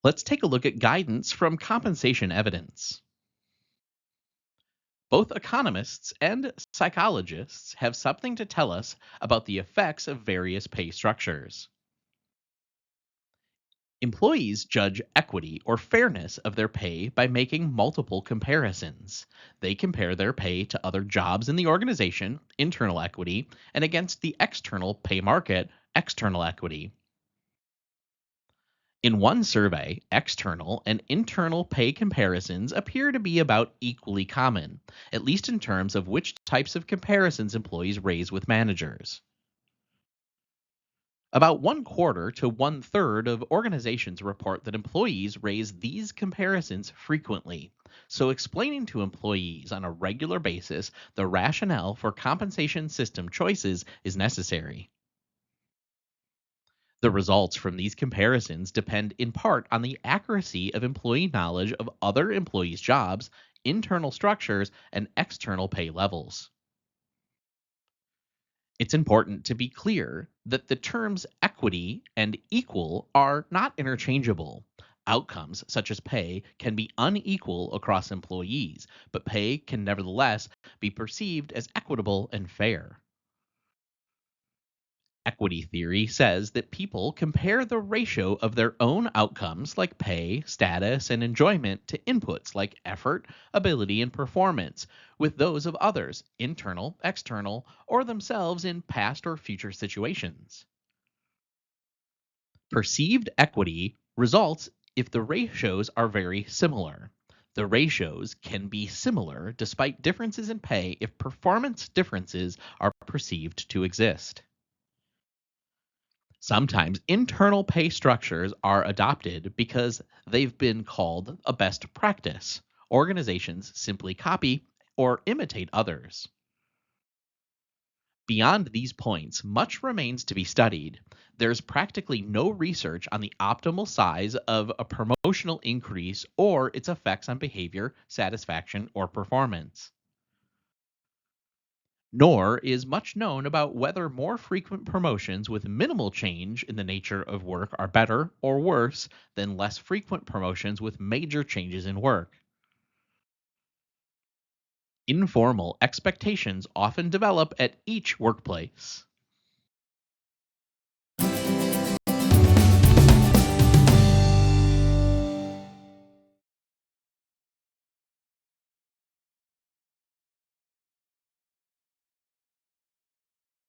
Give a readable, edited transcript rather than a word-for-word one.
Let's take a look at guidance from compensation evidence. Both economists and psychologists have something to tell us about the effects of various pay structures. Employees judge equity or fairness of their pay by making multiple comparisons. They compare their pay to other jobs in the organization, internal equity, and against the external pay market, external equity. In one survey, external and internal pay comparisons appear to be about equally common, at least in terms of which types of comparisons employees raise with managers. About one quarter to one third of organizations report that employees raise these comparisons frequently. So, explaining to employees on a regular basis the rationale for compensation system choices is necessary. The results from these comparisons depend in part on the accuracy of employee knowledge of other employees' jobs, internal structures, and external pay levels. It's important to be clear that the terms equity and equal are not interchangeable. Outcomes, such as pay, can be unequal across employees, but pay can nevertheless be perceived as equitable and fair. Equity theory says that people compare the ratio of their own outcomes, like pay, status, and enjoyment, to inputs like effort, ability, and performance, with those of others, internal, external, or themselves in past or future situations. Perceived equity results if the ratios are very similar. The ratios can be similar despite differences in pay if performance differences are perceived to exist. Sometimes internal pay structures are adopted because they've been called a best practice. Organizations simply copy or imitate others. Beyond these points, much remains to be studied. There's practically no research on the optimal size of a promotional increase or its effects on behavior, satisfaction, or performance. Nor is much known about whether more frequent promotions with minimal change in the nature of work are better or worse than less frequent promotions with major changes in work. Informal expectations often develop at each workplace.